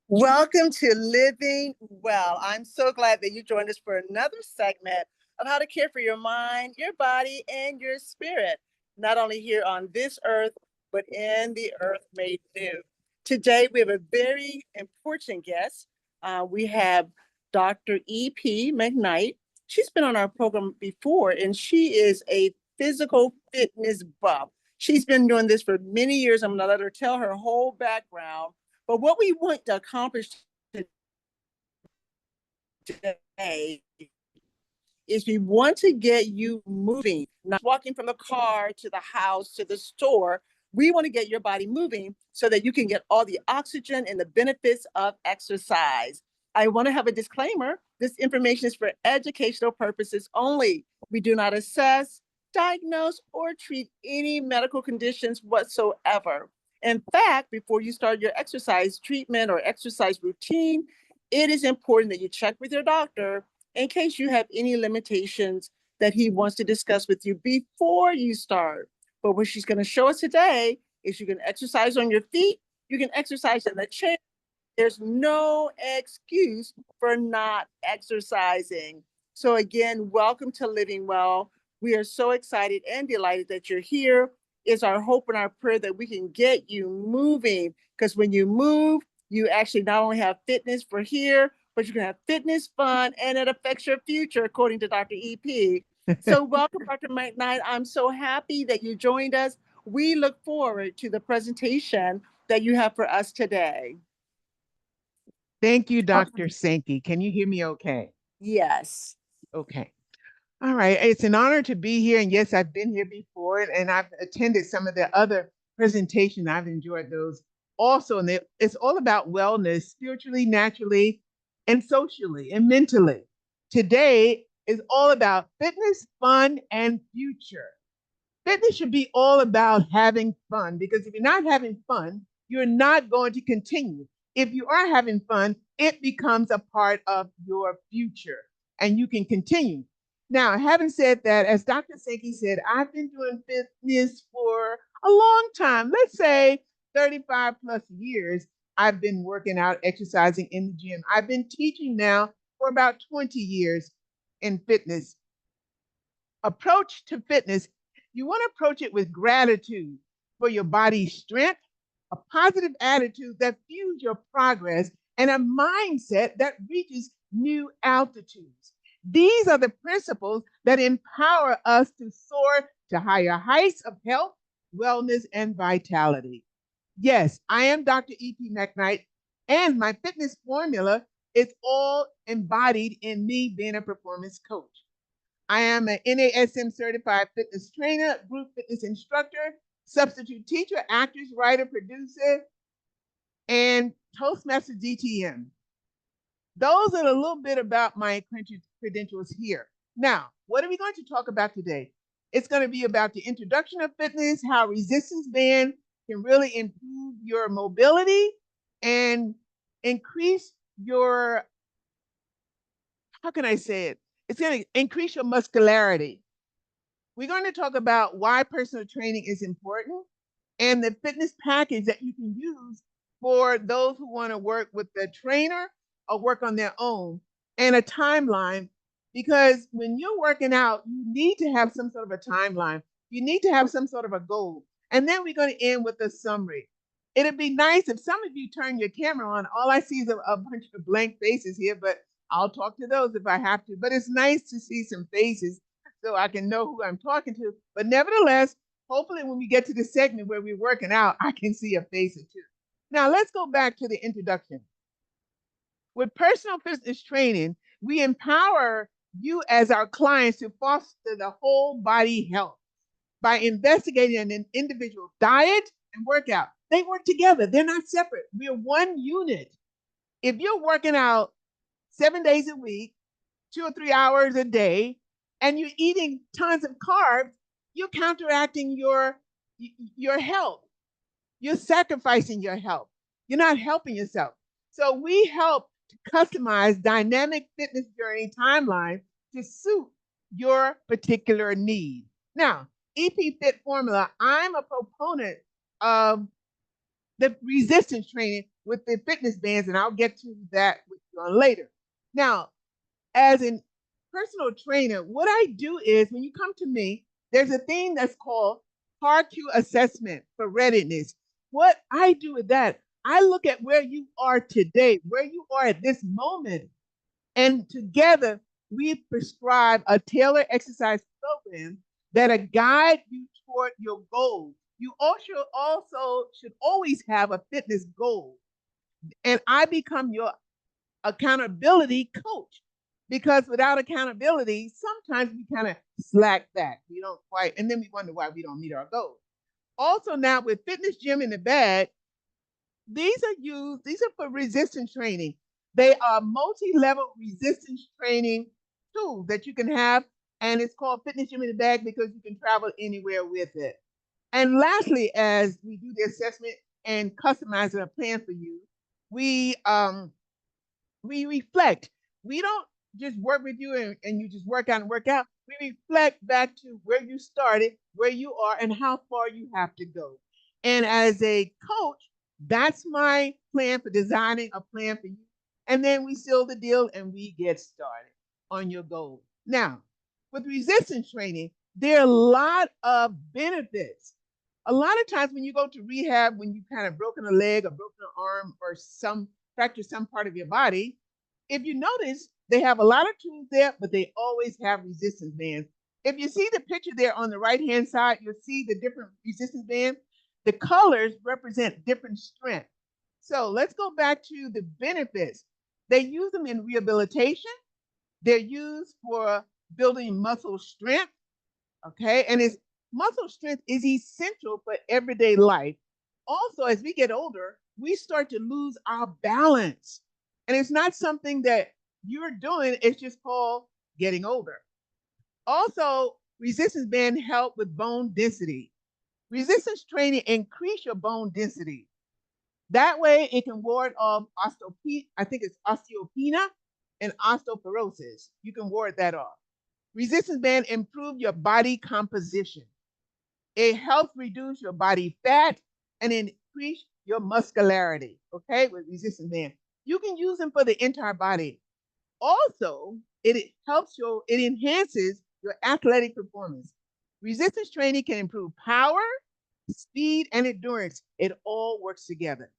Welcome to Living Well. I'm so glad that you joined us for another segment of how to care for your mind, your body, and your spirit, not only here on this earth, but in the earth made new. Today, we have a very important guest. We have Dr. E.P. McKnight. She's been on our program before, and she is a physical fitness buff. She's been doing this for many years. I'm going to let her tell her whole background, but what we want to accomplish today is we want to get you moving, not walking from the car to the house to the store. We want to get your body moving so that you can get all the oxygen and the benefits of exercise. I want to have a disclaimer. This information is for educational purposes only. We do not assess, diagnose, or treat any medical conditions whatsoever. In fact, before you start your exercise treatment or exercise routine, it is important that you check with your doctor in case you have any limitations that he wants to discuss with you before you start. But what she's going to show us today is you can exercise on your feet, you can exercise in the chair. There's no excuse for not exercising. So, again, welcome to Living Well. We are so excited and delighted that you're here. It's our hope and our prayer that we can get you moving, because when you move, you actually not only have fitness for here, but you can have fitness, fun, and it affects your future, according to Dr. EP. So, welcome, Dr. McKnight. I'm so happy that you joined us. We look forward to the presentation that you have for us today. Thank you, Dr. Sankey. Can you hear me okay? Yes. Okay. All right. It's an honor to be here. And yes, I've been here before and I've attended some of the other presentations. I've enjoyed those also. And it's all about wellness, spiritually, naturally, and socially and mentally. Today is all about fitness, fun, and future. Fitness should be all about having fun, because if you're not having fun, you're not going to continue. If you are having fun, it becomes a part of your future and you can continue. Now, having said that, as Dr. Sankey said, I've been doing fitness for a long time. Let's say 35 plus years. I've been working out, exercising in the gym. I've been teaching now for about 20 years in fitness. Approach to fitness, you want to approach it with gratitude for your body's strength, a positive attitude that fuels your progress, and a mindset that reaches new altitudes. These are the principles that empower us to soar to higher heights of health, wellness, and vitality. Yes, I am Dr. E.P. McKnight, and my fitness formula is all embodied in me being a performance coach. I am an NASM certified fitness trainer, group fitness instructor, substitute teacher, actress, writer, producer, and Toastmaster DTM. Those are a little bit about my credentials here. Now, what are we going to talk about today? It's going to be about the introduction of fitness, how resistance band can really improve your mobility and increase your, how can I say it? It's going to increase your muscularity. We're going to talk about why personal training is important and the fitness package that you can use for those who want to work with the trainer or work on their own, and a timeline. Because when you're working out, you need to have some sort of a timeline. You need to have some sort of a goal. And then we're going to end with a summary. It'd be nice if some of you turn your camera on. All I see is a bunch of blank faces here, but I'll talk to those if I have to. But it's nice to see some faces so I can know who I'm talking to. But nevertheless, hopefully when we get to the segment where we're working out, I can see a face or two. Now let's go back to the introduction. With personal fitness training, we empower you as our clients to foster the whole body health by investigating an individual diet and workout. They work together. They're not separate. We're one unit. If you're working out 7 days a week, 2 or 3 hours a day, and you're eating tons of carbs, you're counteracting your health. You're sacrificing your health. You're not helping yourself. So we help to customize dynamic fitness journey timeline to suit your particular need. Now, EP Fit formula, I'm a proponent of the resistance training with the fitness bands, and I'll get to that with you on later. Now, as a personal trainer, what I do is when you come to me, there's a thing that's called PAR-Q assessment for readiness. What I do with that, I look at where you are today, where you are at this moment, and together we prescribe a tailored exercise program that'll guide you toward your goals. You also should always have a fitness goal. And I become your accountability coach because without accountability, sometimes we kind of slack back. We don't quite, and then we wonder why we don't meet our goals. Also, now with Fitness Gym in the Bag, these are for resistance training. They are multi-level resistance training tools that you can have, and it's called Fitness Gym in the Bag because you can travel anywhere with it. And lastly, as we do the assessment and customize a plan for you, we we reflect. We don't just work with you and you just work out and work out. We reflect back to where you started, where you are, and how far you have to go. And as a coach, that's my plan for designing a plan for you. And then we seal the deal and we get started on your goal. Now, with resistance training, there are a lot of benefits. A lot of times when you go to rehab, when you kind of broken a leg or broken an arm or some fracture some part of your body, if you notice, they have a lot of tools there, but they always have resistance bands. If you see the picture there on the right hand side, you'll see the different resistance bands. The colors represent different strength. So let's go back to the benefits. They use them in rehabilitation. They're used for building muscle strength. Okay. And it's muscle strength is essential for everyday life. Also, as we get older, we start to lose our balance. And it's not something that you're doing, it's just called getting older. Also, resistance band help with bone density. Resistance training increase your bone density. That way it can ward off I think it's osteopenia and osteoporosis. You can ward that off. Resistance band improve your body composition. It helps reduce your body fat and increase your muscularity, okay, with resistance band. You can use them for the entire body. Also, it enhances your athletic performance. Resistance training can improve power, speed, and endurance. It all works together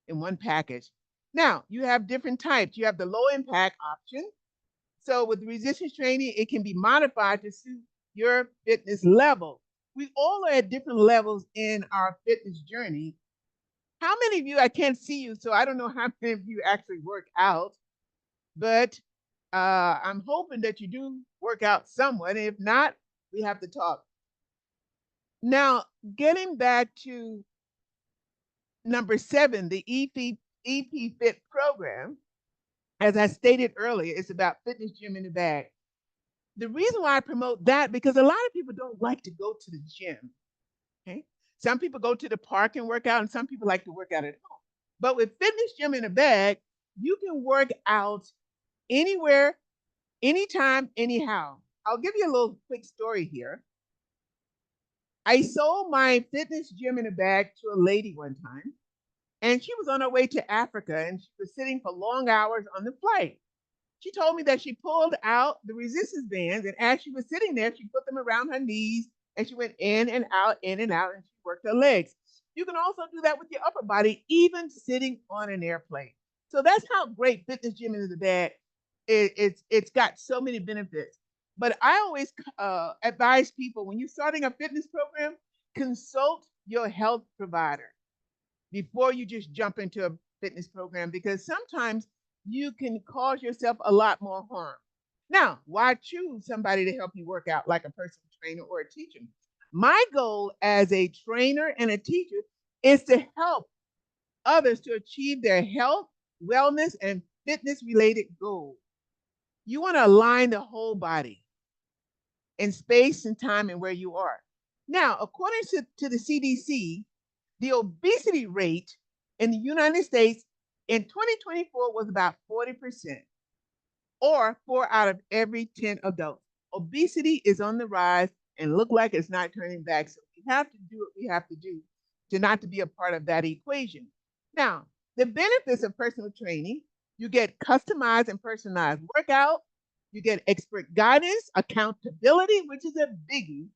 in one package. Now, you have different types. You have the low impact option. So with resistance training, it can be modified to suit your fitness level. We all are at different levels in our fitness journey. How many of you, I can't see you, so I don't know how many of you actually work out, but I'm hoping that you do work out somewhat. If not, we have to talk. Now, getting back to number 7, the EP Fit program, as I stated earlier, it's about Fitness Gym in the Bag. The reason why I promote that, because a lot of people don't like to go to the gym. Okay. Some people go to the park and work out, and some people like to work out at home. But with Fitness Gym in a Bag, you can work out anywhere, anytime, anyhow. I'll give you a little quick story here. I sold my Fitness Gym in a Bag to a lady one time, and she was on her way to Africa, and she was sitting for long hours on the flight. She told me that she pulled out the resistance bands, and as she was sitting there, she put them around her knees, and she went in and out, and she worked her legs. You can also do that with your upper body, even sitting on an airplane. So that's how great Fitness Gym is. The bag. It's got so many benefits. But I always advise people when you're starting a fitness program, consult your health provider before you just jump into a fitness program because sometimes you can cause yourself a lot more harm. Now, why choose somebody to help you work out like a personal trainer or a teacher? My goal as a trainer and a teacher is to help others to achieve their health, wellness, and fitness related goals. You want to align the whole body in space and time and where you are. Now, according to the CDC, the obesity rate in the United States in 2024 was about 40%, or 4 out of every 10 adults. Obesity is on the rise and look like it's not turning back. So we have to do what we have to do to not to be a part of that equation. Now, the benefits of personal training, you get customized and personalized workout, you get expert guidance, accountability, which is a biggie,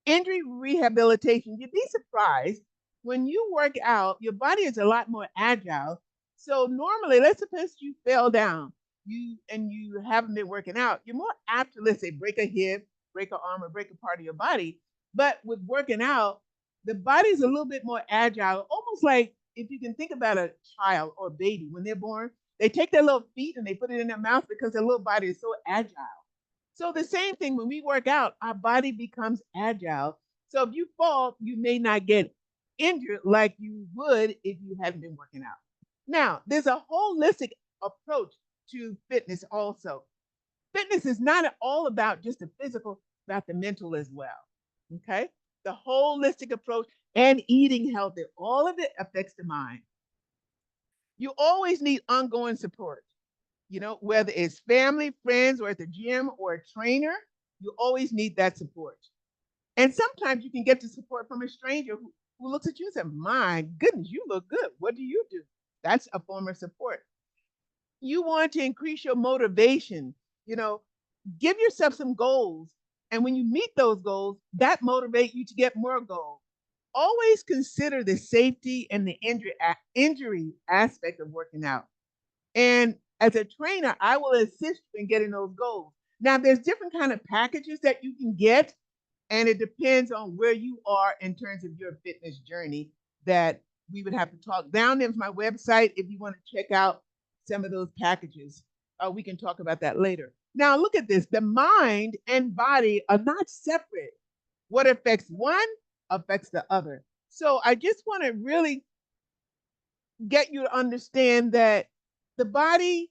injury rehabilitation. You'd be surprised when you work out, your body is a lot more agile. So normally, let's suppose you fell down, you haven't been working out, you're more apt to, let's say, break a hip, break an arm, or break a part of your body. But with working out, the body's a little bit more agile, almost like if you can think about a child or a baby when they're born, they take their little feet and they put it in their mouth because their little body is so agile. So the same thing when we work out, our body becomes agile. So if you fall, you may not get injured like you would if you hadn't been working out. Now, there's a holistic approach to fitness also. Fitness is not all about just the physical, about the mental as well. Okay? The holistic approach and eating healthy, all of it affects the mind. You always need ongoing support. Whether it's family, friends, or at the gym or a trainer, you always need that support. And sometimes you can get the support from a stranger who looks at you and says, "My goodness, you look good. What do you do?" That's a form of support. You want to increase your motivation, you know, give yourself some goals. And when you meet those goals, that motivate you to get more goals. Always consider the safety and the injury aspect of working out. And as a trainer, I will assist you in getting those goals. Now, there's different kind of packages that you can get, and it depends on where you are in terms of your fitness journey that we would have to talk. Down there's my website if you want to check out some of those packages. We can talk about that later. Now, look at this. The mind and body are not separate. What affects one affects the other. So I just want to really get you to understand that the body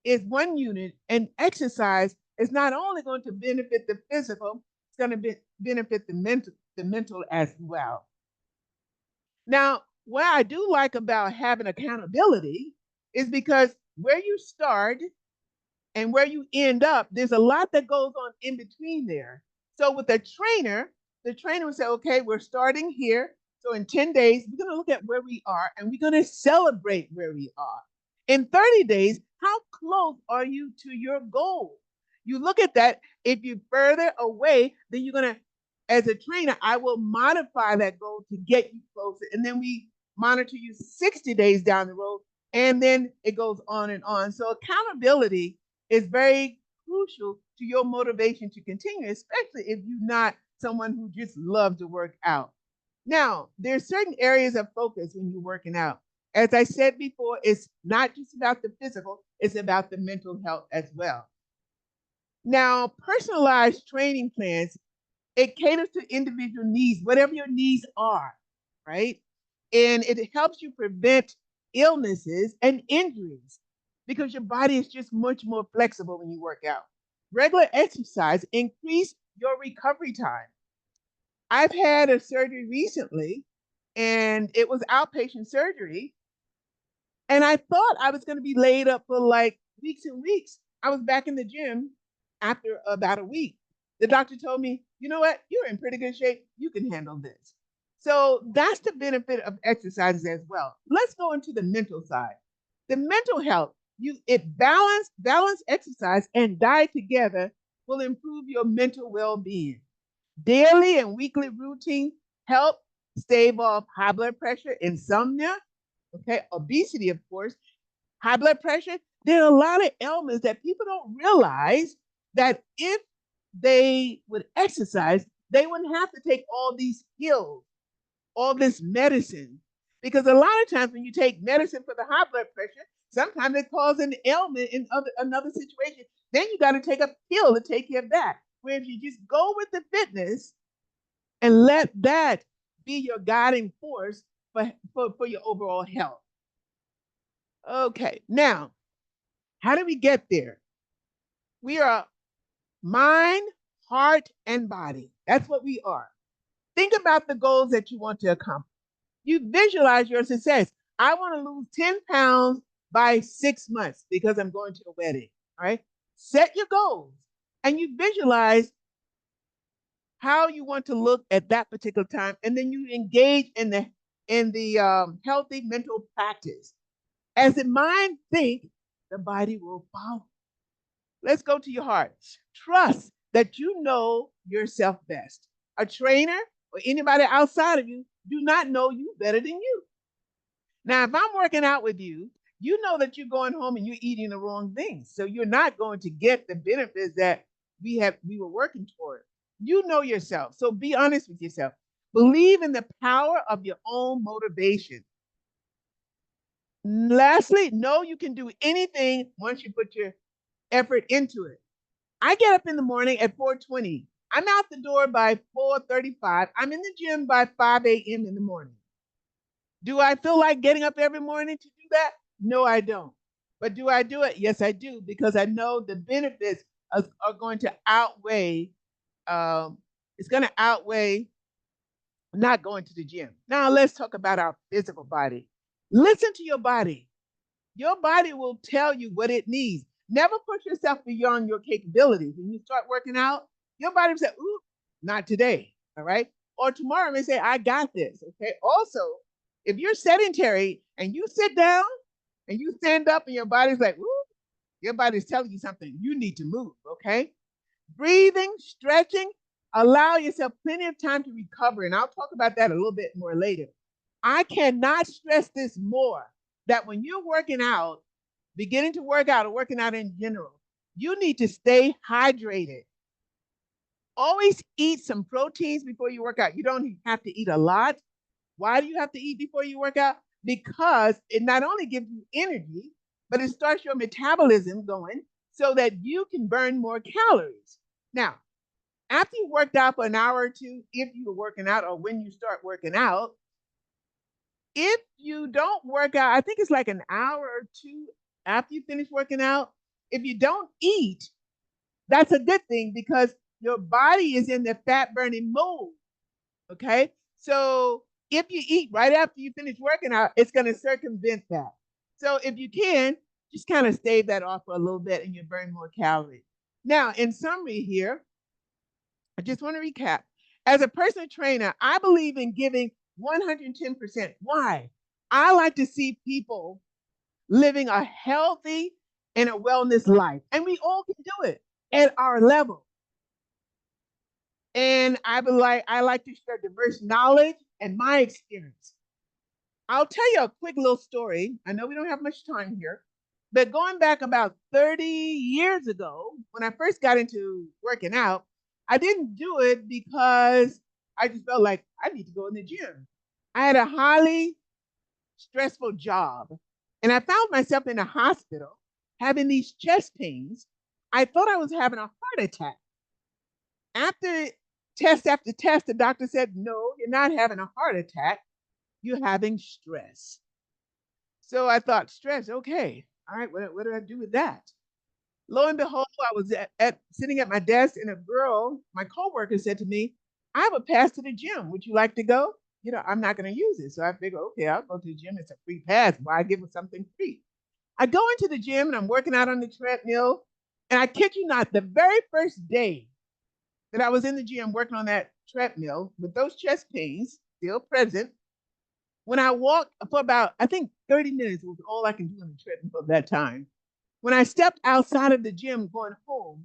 is one unit, and exercise is not only going to benefit the physical, it's going to benefit the mental as well. Now, what I do like about having accountability is because where you start and where you end up, there's a lot that goes on in between there. So with a trainer, the trainer will say, okay, we're starting here. So in 10 days, we're going to look at where we are and we're going to celebrate where we are. In 30 days, how close are you to your goal? You look at that. If you're further away, then you're going to, as a trainer, I will modify that goal to get you closer. And then we monitor you 60 days down the road. And then it goes on and on. So accountability is very crucial to your motivation to continue, especially if you're not someone who just loves to work out. Now, there's certain areas of focus when you're working out. As I said before, it's not just about the physical, it's about the mental health as well. Now, personalized training plans, it caters to individual needs, whatever your needs are, right? And it helps you prevent illnesses and injuries because your body is just much more flexible when you work out. Regular exercise increase your recovery time. I've had a surgery recently, and it was outpatient surgery. And I thought I was going to be laid up for like weeks and weeks. I was back in the gym after about a week. The doctor told me, you know what? You're in pretty good shape. You can handle this. So that's the benefit of exercises as well. Let's go into the mental side. The mental health, it balance exercise and diet together will improve your mental well-being. Daily and weekly routine help stave off high blood pressure, insomnia, okay, obesity, of course, high blood pressure. There are a lot of ailments that people don't realize that if they would exercise, they wouldn't have to take all these pills, all this medicine. Because a lot of times when you take medicine for the high blood pressure, sometimes it causes an ailment in another situation. Then you got to take a pill to take care of that. Where if you just go with the fitness and let that be your guiding force for your overall health. Okay, now, how do we get there? We are mind, heart, and body. That's what we are. Think about the goals that you want to accomplish. You visualize your success. I want to lose 10 pounds by 6 months because I'm going to a wedding. All right. Set your goals and you visualize how you want to look at that particular time, and then you engage in the healthy mental practice. As the mind thinks, the body will follow. Let's go to your heart. Trust that you know yourself best. A trainer or anybody outside of you do not know you better than you. Now, if I'm working out with you, you know that you're going home and you're eating the wrong things. So you're not going to get the benefits that we were working toward. You know yourself. So be honest with yourself. Believe in the power of your own motivation. Lastly, know you can do anything once you put your effort into it. I get up in the morning at 4:20. I'm out the door by 4:35. I'm in the gym by 5 a.m. in the morning. Do I feel like getting up every morning to do that? No, I don't. But do I do it? Yes, I do, because I know the benefits are going to outweigh, um, it's going to outweigh not going to the gym. Now, let's talk about our physical body. Listen to your body. Your body will tell you what it needs. Never push yourself beyond your capabilities. When you start working out, your body will say, ooh, not today. All right. Or tomorrow may say, I got this. Okay. Also, if you're sedentary and you sit down and you stand up and your body's like, ooh, your body's telling you something. You need to move. Okay. Breathing, stretching, allow yourself plenty of time to recover. And I'll talk about that a little bit more later. I cannot stress this more, that when you're working out, beginning to work out or working out in general, you need to stay hydrated. Always eat some proteins before you work out. You don't have to eat a lot. Why do you have to eat before you work out? Because it not only gives you energy, but it starts your metabolism going so that you can burn more calories. Now, after you worked out for an hour or two, if you were working out or when you start working out, if you don't work out, I think it's like an hour or two after you finish working out, if you don't eat, that's a good thing because your body is in the fat burning mode. Okay. So if you eat right after you finish working out, it's going to circumvent that. So if you can, just kind of stave that off for a little bit and you burn more calories. Now, in summary here, I just want to recap. As a personal trainer, I believe in giving 110%. Why? I like to see people living a healthy and a wellness life, and we all can do it at our level. And I like to share diverse knowledge and my experience. I'll tell you a quick little story. I know we don't have much time here, but going back about 30 years ago, when I first got into working out, I didn't do it because I just felt like I need to go in the gym. I had a highly stressful job, and I found myself in a hospital having these chest pains. I thought I was having a heart attack. After test, the doctor said, no, you're not having a heart attack. You're having stress. So I thought, stress, okay. All right, what do I do with that? Lo and behold, I was sitting at my desk, and a girl, my coworker, said to me, I have a pass to the gym. Would you like to go? I'm not going to use it. So I figure, okay, I'll go to the gym. It's a free pass. Why give them something free? I go into the gym and I'm working out on the treadmill. And I kid you not, the very first day that I was in the gym working on that treadmill with those chest pains still present, when I walked for about, I think 30 minutes was all I can do on the treadmill at that time. When I stepped outside of the gym going home,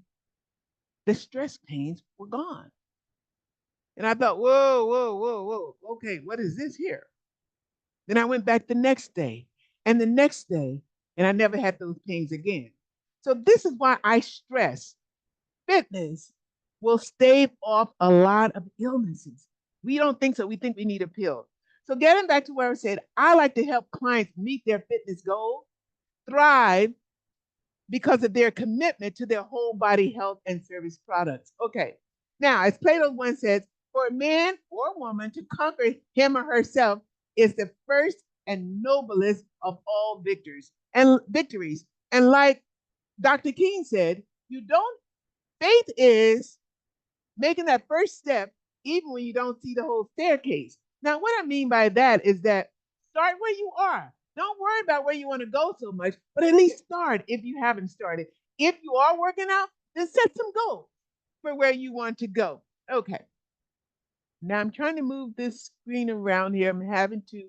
the stress pains were gone. And I thought, whoa, whoa, whoa, whoa. Okay, what is this here? Then I went back the next day and the next day, and I never had those pains again. So this is why I stress fitness will stave off a lot of illnesses. We don't think so. We think we need a pill. So getting back to where I said, I like to help clients meet their fitness goals, thrive because of their commitment to their whole body health and service products. Okay. Now, as Plato once says, for a man or a woman to conquer him or herself is the first and noblest of all victories. And like Dr. King said, you don't, faith is making that first step even when you don't see the whole staircase. Now, what I mean by that is that start where you are. Don't worry about where you want to go so much, but at least start if you haven't started. If you are working out, then set some goals for where you want to go. Okay. Now I'm trying to move this screen around here. I'm having to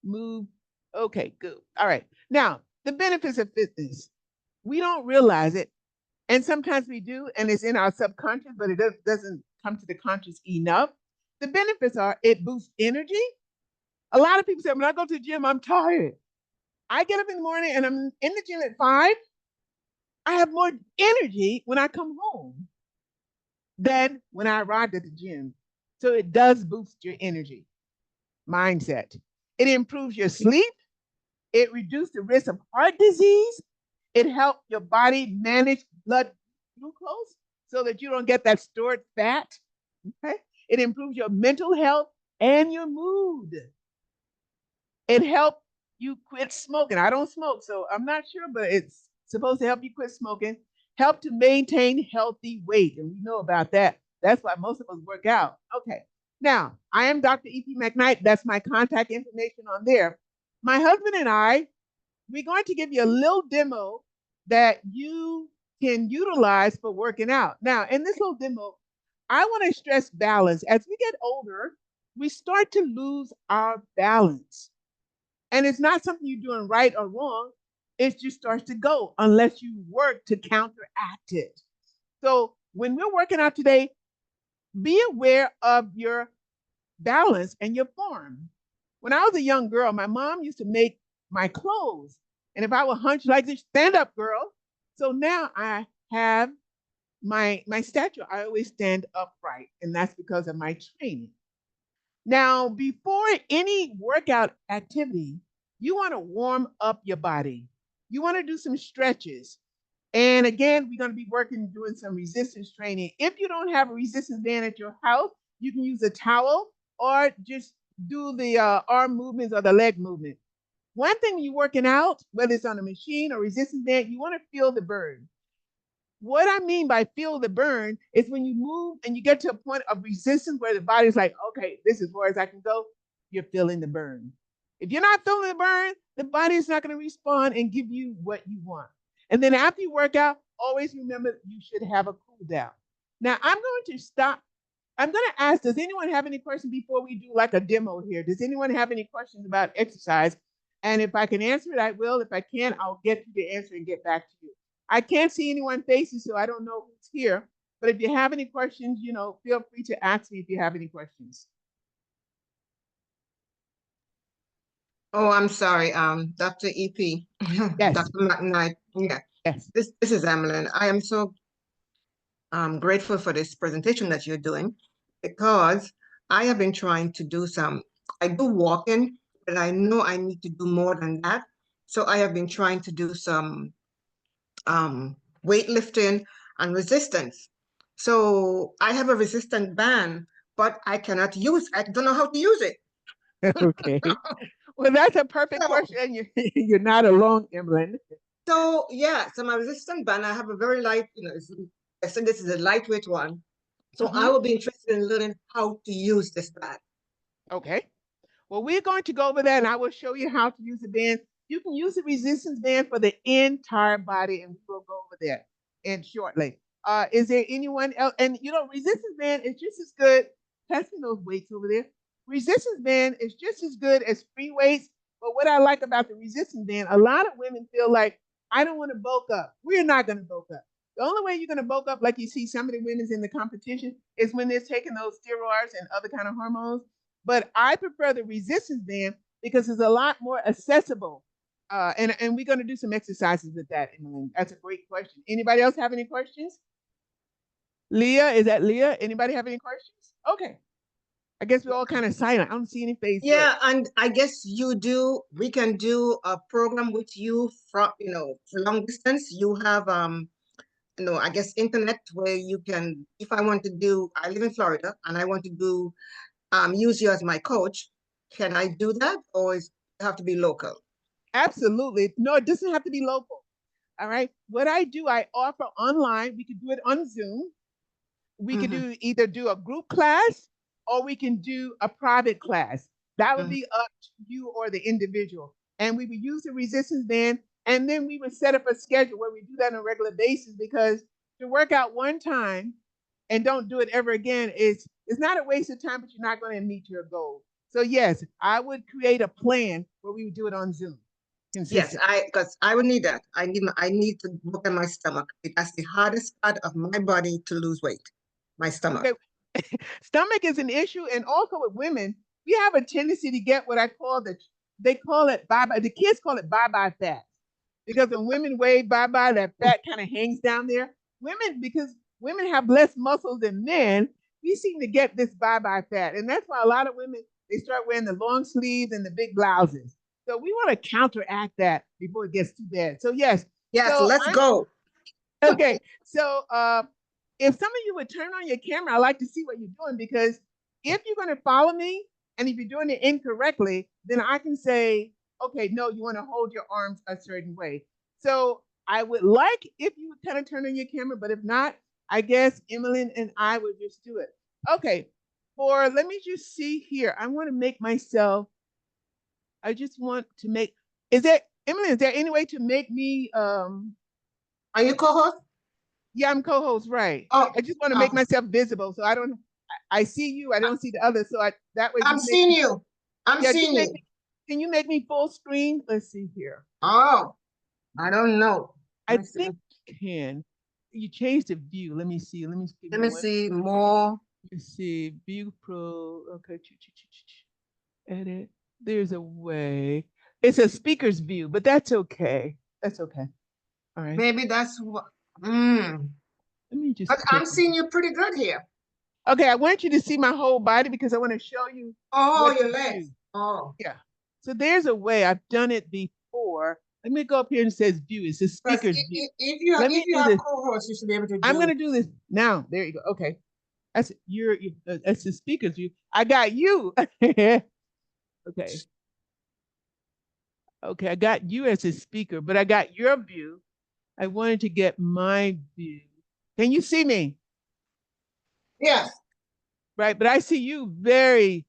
move. Okay, good. All right. Now, the benefits of fitness. We don't realize it. And sometimes we do, and it's in our subconscious, but it doesn't come to the conscious enough. The benefits are it boosts energy. A lot of people say, when I go to the gym, I'm tired. I get up in the morning and I'm in the gym at 5. I have more energy when I come home than when I arrived at the gym. So it does boost your energy, mindset. It improves your sleep. It reduces the risk of heart disease. It helps your body manage blood glucose so that you don't get that stored fat. Okay? It improves your mental health and your mood. It helps you quit smoking. I don't smoke, so I'm not sure, but it's supposed to help you quit smoking, help to maintain healthy weight. And we know about that. That's why most of us work out. Okay. Now, I am Dr. E.P. McKnight. That's my contact information on there. My husband and I, we're going to give you a little demo that you can utilize for working out. Now, in this little demo, I want to stress balance. As we get older, we start to lose our balance. And it's not something you're doing right or wrong. It just starts to go unless you work to counteract it. So when we're working out today, be aware of your balance and your form. When I was a young girl, my mom used to make my clothes. And if I would hunch like this, stand up, girl. So now I have my stature. I always stand upright, and that's because of my training. Now, before any workout activity, you want to warm up your body. You want to do some stretches. And again, we're going to be working doing some resistance training. If you don't have a resistance band at your house, you can use a towel or just do the arm movements or the leg movement. One thing when you're working out, whether it's on a machine or resistance band, you want to feel the burn. What I mean by feel the burn is when you move and you get to a point of resistance where the body's like, okay, this is as far as I can go, you're feeling the burn. If you're not feeling the burn, the body is not going to respond and give you what you want. And then after you work out, always remember you should have a cool down. Now, I'm going to stop. I'm going to ask, does anyone have any questions before we do like a demo here? Does anyone have any questions about exercise? And if I can answer it, I will. If I can't, I'll get to the answer and get back to you. I can't see anyone faces, so I don't know who's here. But if you have any questions, feel free to ask me if you have any questions. Oh, I'm sorry, Dr. EP, Yes, Dr. McKnight. Yeah, yes. this is Emmeline. I am so grateful for this presentation that you're doing because I have been trying to do I do walking, but I know I need to do more than that. So I have been trying to do some weightlifting and resistance. So I have a resistance band, but I don't know how to use it. Okay. Well, that's a perfect So, question. You're not alone, Emlyn. so yeah, so my resistance band, I have a very light, I said this is a lightweight one. So I Mhm. will be interested in learning how to use this band. Okay. Well, we're going to go over that and I will show you how to use the band. You can use the resistance band for the entire body, and we will go over that in shortly. Is there anyone else? And resistance band is just as good. Pass me those weights over there. Resistance band is just as good as free weights. But what I like about the resistance band, a lot of women feel like, I don't want to bulk up. We're not going to bulk up. The only way you're going to bulk up, like you see some of the women's in the competition, is when they're taking those steroids and other kind of hormones. But I prefer the resistance band because it's a lot more accessible. And we're going to do some exercises with that, Emily. That's a great question. Anybody else have any questions? Leah, is that Leah? Anybody have any questions? Okay. I guess we're all kind of silent. I don't see any face. Yeah, and I guess we can do a program with you from, for long distance. You have, I guess internet where you can, if I live in Florida and I want to use you as my coach, can I do that or is it have to be local? Absolutely. No, it doesn't have to be local. All right. What I do, I offer online. We could do it on Zoom. We could Mm-hmm. do either do a group class or we can do a private class. That would Mm-hmm. be up to you or the individual. And we would use the resistance band, and then we would set up a schedule where we do that on a regular basis, because to work out one time and don't do it ever again is it's not a waste of time, but you're not going to meet your goal. So yes, I would create a plan where we would do it on Zoom, Yes, consistent. because I would need that. I need to work on my stomach. That's the hardest part of my body to lose weight. My stomach. Okay, stomach is an issue, and also with women, we have a tendency to get what I call they call it bye bye. The kids call it bye bye fat because when women weigh bye bye, that fat kind of hangs down there. Women, because women have less muscles than men, we seem to get this bye bye fat, and that's why a lot of women they start wearing the long sleeves and the big blouses. So we want to counteract that before it gets too bad. So yes, Yes, so let's I'm go. okay. So if some of you would turn on your camera, I like to see what you're doing because if you're going to follow me and if you're doing it incorrectly, then I can say, okay, no, you want to hold your arms a certain way. So I would like if you would kind of turn on your camera, but if not, I guess Emmeline and I would just do it. Okay. Let me just see here. I want to make myself, I just want to make, is there, Emmeline, is there any way to make me, Are you co-host? yeah, I'm co-host, right? Oh, I just want to make okay. myself visible, so I don't. I see you. I don't see the other. So that way I'm just make seeing me. you. I'm Yeah, just seeing make you. me. Can you make me full screen? Let's see here. Oh, I don't know. I Let me see. think you can. You change the view. Let me see. Let me give Let you me one. see more. Let me see. View Pro. Okay. Edit. There's a way. It's a speaker's view, but that's okay. That's okay. All right. Maybe that's what. Mm. Let me just But click. I'm seeing you pretty good here. Okay, I want you to see my whole body because I want to show you Oh, what your to do. legs. Oh, Yeah. So there's a way. I've done it before. Let me go up here and it says view. It's the because speaker's view. if Let you me do are this. co-host, you should be able to I'm do. gonna do this now. There you go. Okay. That's the speaker's view. I got you. Okay. Okay. I got you as a speaker, but I got your view. I wanted to get my view. Can you see me? Yes. Right. But I see you very,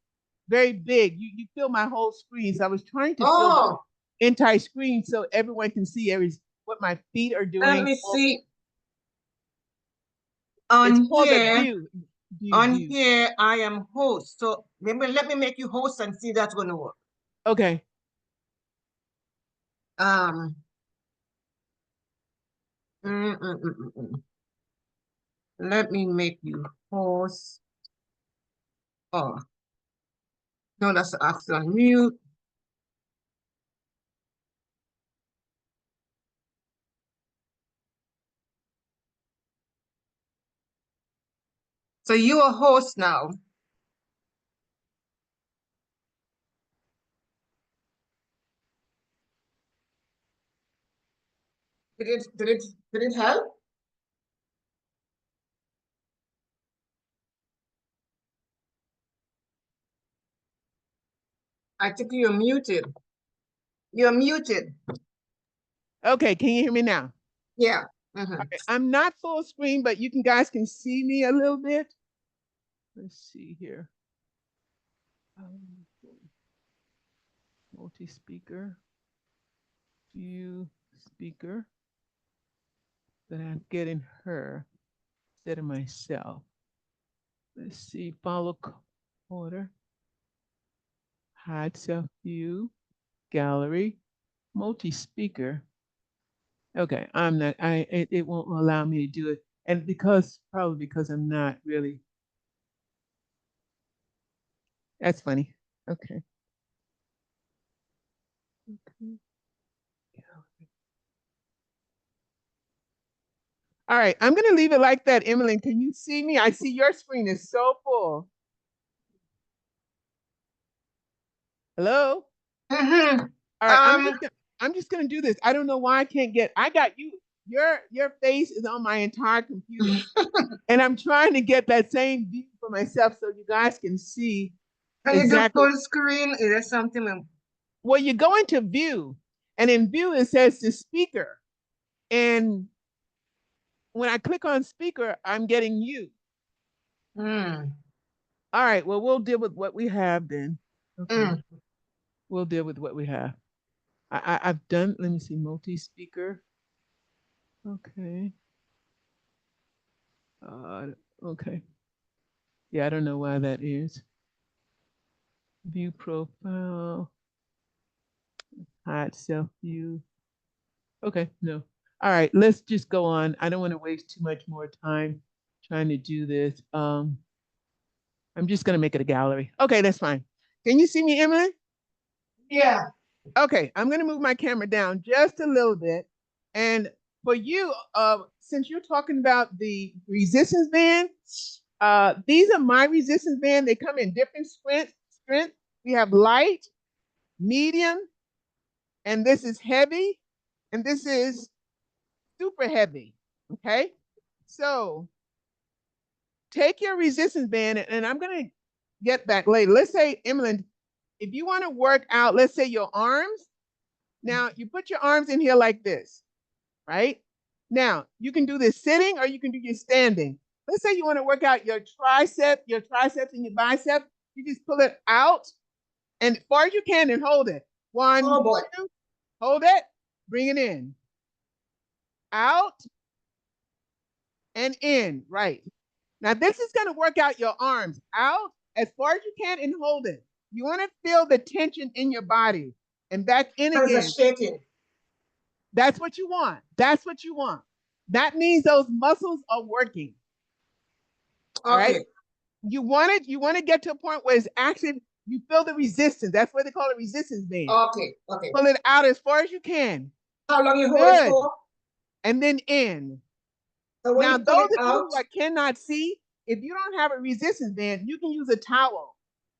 very big. You fill my whole screen. So I was trying to fill the Oh, entire screen so everyone can see what my feet are let doing. me see. It's On called a here, view. View. I am host. So maybe let me make you host and see that's going to work. Okay. Um. mm, mm, mm, mm, mm. Let me make you host. Oh, no, that's the option. Mute. So you are host now. Did it help? I think you're muted. You're muted. Okay. Can you hear me now? Yeah. Mm-hmm. Okay. I'm not full screen, but you guys can see me a little bit. Let's see here. Um, multi-speaker. View speaker. That I'm getting her instead of myself. Let's see. Follow order. Hide self view. Gallery. Multi-speaker. Okay, I'm not. It won't allow me to do it, and probably because I'm not really. That's funny. Okay. Okay. All right, I'm gonna leave it like that, Emily. Can you see me? I see your screen is so full. Hello. Mm-hmm. All right, I'm just gonna do this. I don't know why I can't get. I got you. Your face is on my entire computer, and I'm trying to get that same view for myself so you guys can see Can you do exactly. full screen? Is there something? Well, you go into view, and in view it says the speaker. And when I click on speaker, I'm getting you. Mm, All right, well, we'll deal with what we have then. Okay, mm. we'll deal with what we have. I've done, let me see, multi-speaker. Okay. Uh, okay. Yeah, I don't know why that is. View profile, hide self view. Okay, no. All right, let's just go on. I don't want to waste too much more time trying to do this. I'm just gonna make it a gallery. Okay, that's fine. Can you see me, Emily? Yeah. Okay, I'm gonna move my camera down just a little bit. And for you, since you're talking about the resistance band, these are my resistance band. They come in different strength. We have light, medium, and this is heavy, and this is super heavy. Okay, so take your resistance band, and I'm gonna get back later. Let's say, Emily, if you want to work out, let's say your arms. Now you put your arms in here like this, right? Now you can do this sitting or you can do this standing. Let's say you want to work out your triceps and your bicep. You just pull it out and as far as you can and hold it. One, Oh boy. two, hold it, bring it in, out and in, right. Now this is going to work out your arms out as far as you can and hold it. You want to feel the tension in your body and back in Hands are again. shaking. That's what you want. That's what you want. That means those muscles are working. All right. Okay. You want to get to a point where it's actually you feel the resistance. That's what they call a resistance band. Okay. Okay. Pull it out as far as you can. How long you hold it Good. for? And then in. So when Now, you pull those it of you out, who cannot see, if you don't have a resistance band, you can use a towel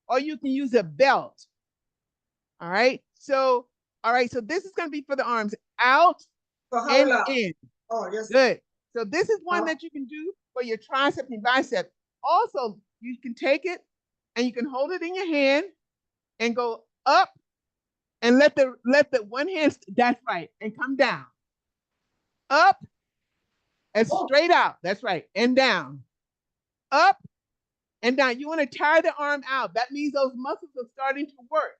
or you can use a belt. All right. So this is going to be for the arms out for how and long? in. Oh, yes. Good. So this is one Uh, that you can do for your tricep and bicep. Also, you can take it and you can hold it in your hand and go up and let the one hand, that's right, and come down. Up and oh, straight out. That's right. And down. Up and down. You want to tire the arm out. That means those muscles are starting to work.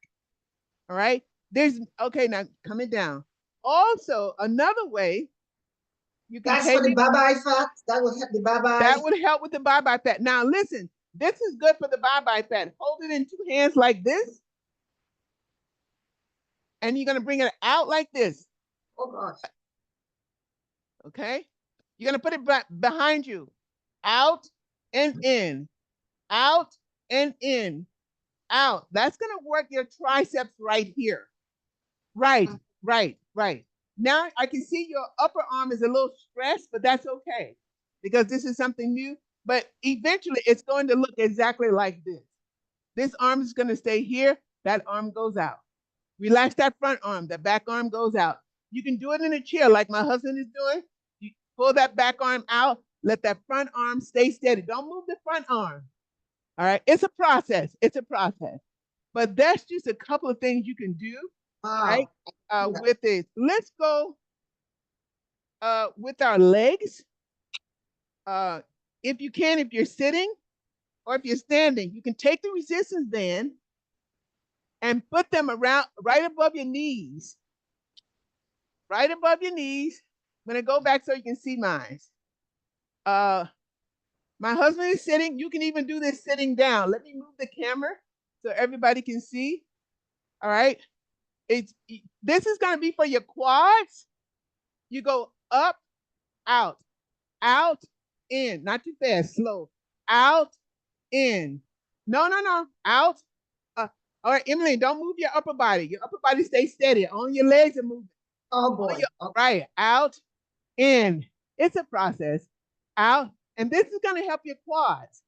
All right. There's okay, now coming down. Also, another way you can that's for take the it. bye-bye fat. That will help the That bye-bye. would help with the bye-bye fat. Now, listen, this is good for the bye-bye fat. Hold it in two hands like this, and you're going to bring it out like this. Oh gosh. Okay? You're going to put it behind you. Out and in. Out and in. Out. That's going to work your triceps right here. Right, right. Now I can see your upper arm is a little stressed, but that's okay because this is something new. But eventually it's going to look exactly like this. This arm is going to stay here. That arm goes out. Relax that front arm. That back arm goes out. You can do it in a chair like my husband is doing. You pull that back arm out. Let that front arm stay steady. Don't move the front arm. All right. It's a process. It's a process. But that's just a couple of things you can do, right? Wow. Yeah. With this. Let's go with our legs. Uh, if you can, if you're sitting or if you're standing, you can take the resistance band and put them around right above your knees. Right above your knees. I'm gonna go back so you can see mine. Uh, my husband is sitting. You can even do this sitting down. Let me move the camera so everybody can see. All right. It's this is gonna be for your quads. You go up, out, out, in. Not too fast, slow. Out, in. No. Out. All right, Emily, don't move your upper body. Your upper body stays steady. Only your legs are moving. Oh Only boy. your, Okay. right. Out, in. It's a process. Out. And this is going to help your quads.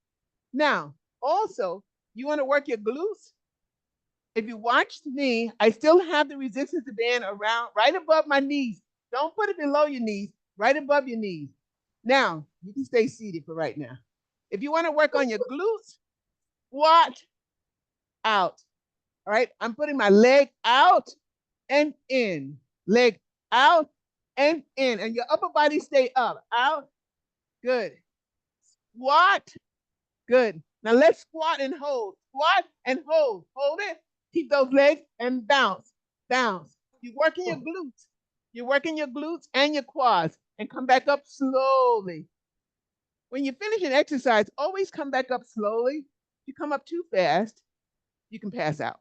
Now, also, you want to work your glutes. If you watch me, I still have the resistance band around right above my knees. Don't put it below your knees, right above your knees. Now, you can stay seated for right now. If you want to work on your glutes, squat out. All right, I'm putting my leg out and in, leg out and in, and your upper body stay up, out, good. Squat, good. Now let's squat and hold it. Keep those legs and bounce, bounce. You're working your glutes. You're working your glutes and your quads, and come back up slowly. When you finish an exercise, always come back up slowly. If you come up too fast, you can pass out.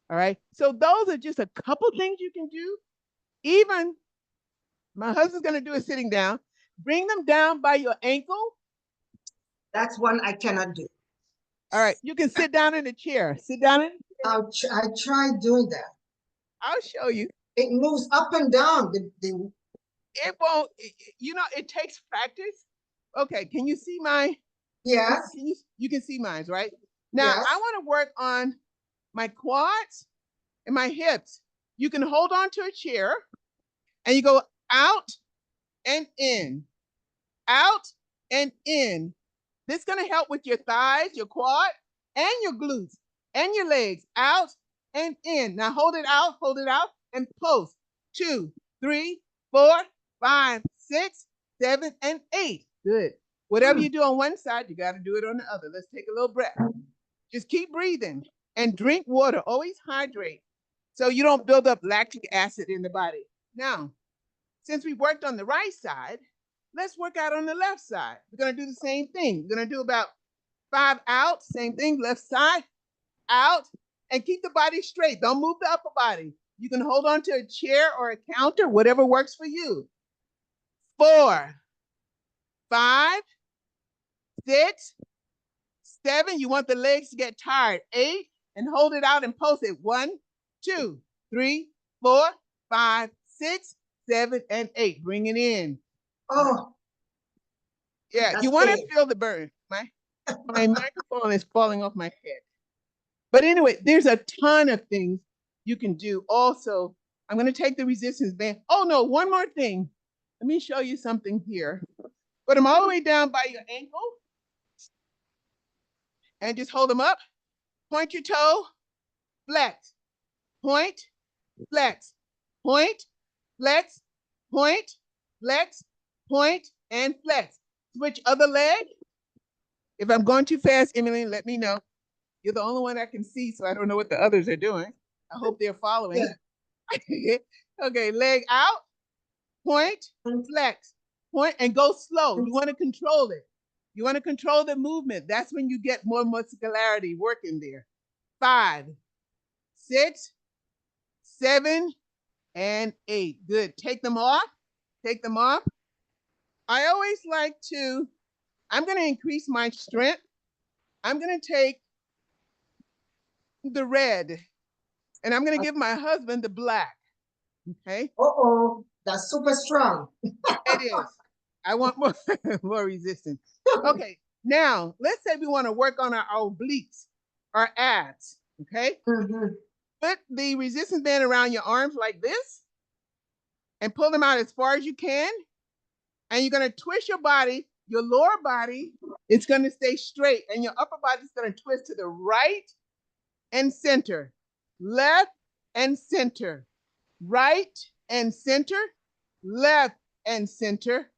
All right. So those are just a couple things you can do. Even my husband's going to do a sitting down. Bring them down by your ankle. That's one I cannot do. All right. You can sit down in a chair. Sit down in. I tried doing that. I'll show you. It moves up and down. It won't. It takes practice. Okay. Can you see my? Yes. You can see mine, right? Now Yes. I want to work on my quads and my hips. You can hold on to a chair and you go out and in, out and in. This is going to help with your thighs, your quad, and your glutes, and your legs, out and in. Now hold it out, and post. 2, 3, 4, 5, 6, 7, and 8. Good. Whatever you do on one side, you got to do it on the other. Let's take a little breath. Just keep breathing and drink water. Always hydrate so you don't build up lactic acid in the body. Now, since we worked on the right side, let's work out on the left side. We're going to do the same thing. We're going to do about 5 out, same thing, left side, out, and keep the body straight. Don't move the upper body. You can hold on to a chair or a counter, whatever works for you. 4, 5, 6, 7. You want the legs to get tired. 8, and hold it out and post it. 1, 2, 3, 4, 5, 6, 7, and 8. Bring it in. Oh. Yeah, you want to feel the burn. My microphone is falling off my head. But anyway, there's a ton of things you can do. Also, I'm going to take the resistance band. Oh, no, one more thing. Let me show you something here. Put them all the way down by your ankle. And just hold them up. Point your toe. Flex. Point. Flex. Point. Flex. Point. Flex. Point. And flex. Switch other leg. If I'm going too fast, Emily, let me know. You're the only one I can see, so I don't know what the others are doing. I hope they're following. Yeah. Okay, leg out, point, flex, point, and go slow. You want to control it. You want to control the movement. That's when you get more muscularity working there. 5, 6, 7, and 8. Good. Take them off. Take them off. I always like to, I'm going to increase my strength. I'm going to take the red, and I'm going to give my husband the black. Okay. Uh-oh, that's super strong. It is. I want more, more resistance. Okay. Now, let's say we want to work on our obliques, our abs. Okay. Put the resistance band around your arms like this and pull them out as far as you can. And you're going to twist your body. Your lower body is going to stay straight, and your upper body is going to twist to the right and center, left and center, right and center, left and center,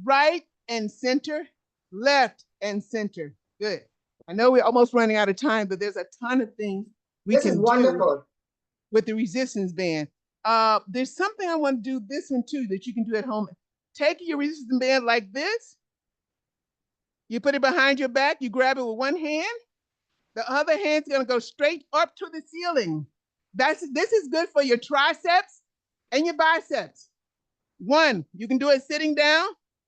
right and center, left and center. Good. I know we're almost running out of time, but there's a ton of things we can do with the resistance band. There's something I want to do this one too that you can do at home. Take your resistance band like this. You put it behind your back. You grab it with one hand. The other hand's going to go straight up to the ceiling. This is good for your triceps and your biceps. 1, you can do it sitting down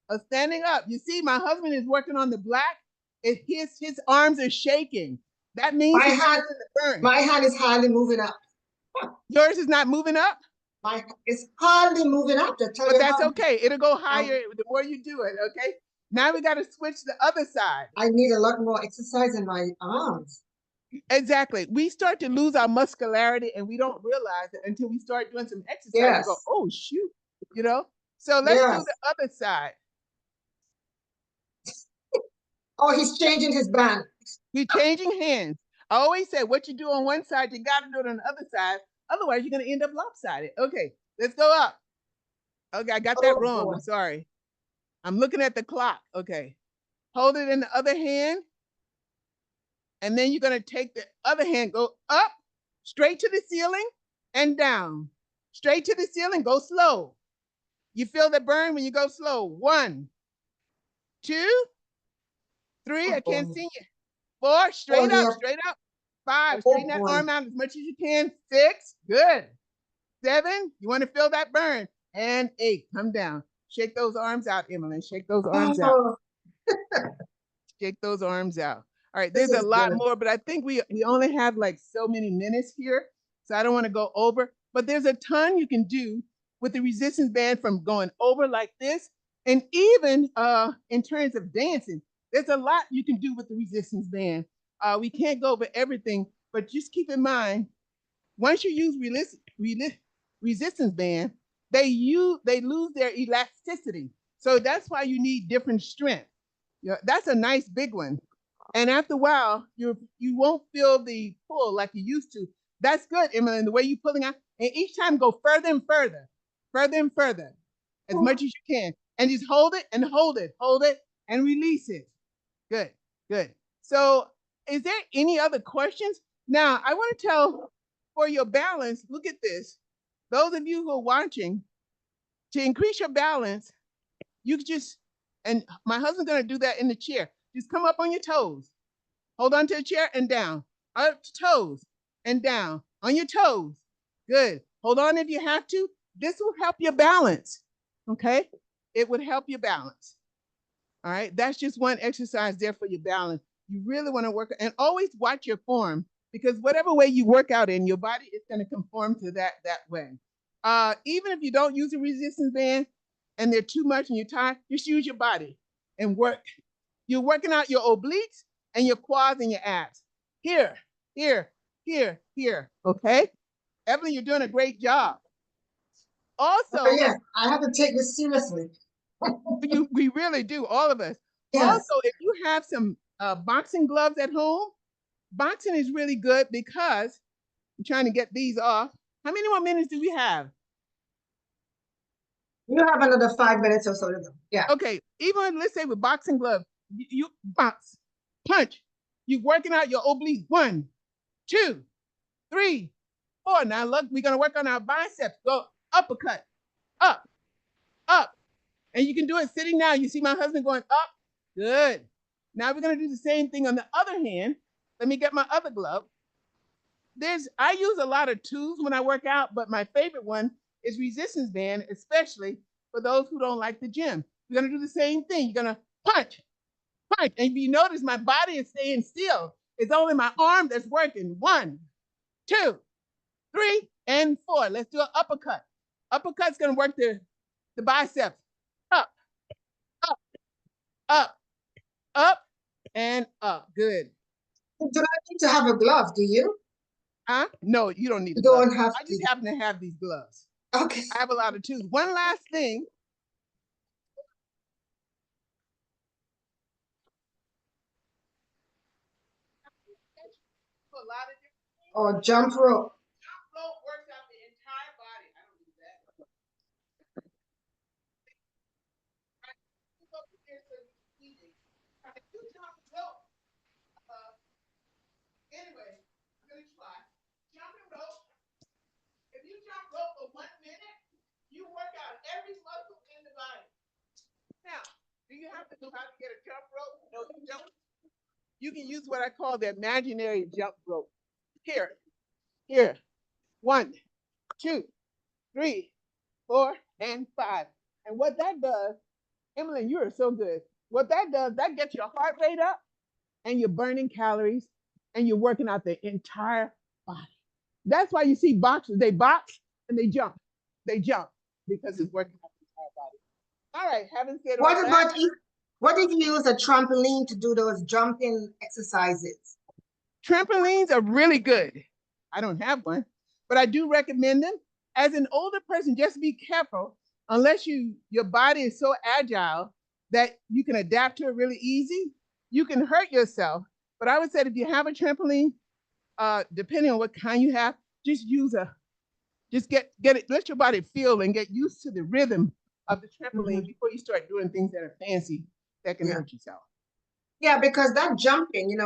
or standing up. You see, my husband is working on the black. His arms are shaking. That means my hand is hardly moving up. Yours is not moving up? It's hardly moving up. But that's okay. It'll go higher the more you do it, okay? Now we got to switch to the other side. I need a lot more exercise in my arms. Exactly. We start to lose our muscularity and we don't realize it until we start doing some exercise. Yes. And go, oh, shoot, you know? So let's do the other side. Oh, he's changing his band. We're changing hands. I always say what you do on one side, you got to do it on the other side. Otherwise, you're going to end up lopsided. Okay, let's go up. Okay, I got that wrong. Boy. I'm sorry. I'm looking at the clock. Okay. Hold it in the other hand. And then you're going to take the other hand, go up, straight to the ceiling, and down. Straight to the ceiling, go slow. You feel the burn when you go slow. 1, 2, 3, Oh I can't boy. see you. 4, Oh straight up, yeah. straight up. 5, straighten Oh that boy. arm out as much as you can. 6, good. 7, you want to feel that burn. And 8, come down. Shake those arms out, Emily. Shake those arms out. Oh, Shake those arms out. All right, this there's a is lot good. more, but I think we only have like so many minutes here, so I don't want to go over. But there's a ton you can do with the resistance band from going over like this, and even in terms of dancing, there's a lot you can do with the resistance band. We can't go over everything, but just keep in mind once you use resistance band, they lose their elasticity. So that's why you need different strength. Yeah, that's a nice big one. And after a while, you won't feel the pull like you used to. That's good, Emily. And the way you're pulling out, and each time go further and further, further and further, as much as you can, and just hold it and hold it, and release it. Good, good. So, is there any other questions? Now, I want to tell for your balance. Look at this. Those of you who are watching, to increase your balance, you just, and my husband's gonna do that in the chair. Just come up on your toes. Hold on to the chair and down. Up to toes and down. On your toes. Good. Hold on if you have to. This will help your balance. Okay? It would help your balance. All right. That's just one exercise there for your balance. You really want to work and always watch your form because whatever way you work out in, your body is going to conform to that way. Even if you don't use a resistance band and they're too much and you're tired, just use your body and work. You're working out your obliques and your quads and your abs. Here, here, here, here. Okay? Evelyn, you're doing a great job. Oh Also, yes, I have to take this seriously. we really do, all of us. Yes. Also, if you have some boxing gloves at home, boxing is really good because I'm trying to get these off. How many more minutes do we have? You have another 5 minutes or so to go. Yeah. Okay, even let's say with boxing gloves, you box, punch. You're working out your obliques. 1, 2, 3, 4. Now look, we're gonna work on our biceps. Go uppercut, up, up, and you can do it sitting down. You see my husband going up. Good. Now we're gonna do the same thing on the other hand. Let me get my other glove. I use a lot of tools when I work out, but my favorite one is resistance band, especially for those who don't like the gym. We're gonna do the same thing. You're gonna punch, punch, and if you notice, my body is staying still. It's only my arm that's working. 1, 2, 3, and 4. Let's do an uppercut. Uppercut's gonna work the biceps. Up, up, up, up, and up. Good. You do not need to have a glove, do you? Huh? No, you don't need a You glove. don't have I to. just happen to have these gloves. Okay. I have a lot of tools. One last thing. A lot of different things. Or jump rope. Jump rope works out the entire body. I don't do that. I go up here so you can see me. If you jump rope, uh, anyway, I'm gonna try. Jumping rope. If you jump rope for 1 minute, you work out every muscle in the body. Now, do you have to know how to get a jump rope? No, you don't. You can use what I call the imaginary jump rope. Here, here. 1, 2, 3, 4, and 5. And what that does, Emily, you are so good. What that does, that gets your heart rate up and you're burning calories and you're working out the entire body. That's why you see boxers, they box and they jump. They jump because it's working out the entire body. All right, having said all What that, about if what if you use a trampoline to do those jumping exercises? trampolines are really good. I don't have one, but I do recommend them. As an older person, just be careful unless your body is so agile that you can adapt to it really easy. You can hurt yourself. But I would say if you have a trampoline, depending on what kind you have, just use just get it, let your body feel and get used to the rhythm of the trampoline before you start doing things that are fancy that can Yeah. hurt yourself. Yeah, because that jumping,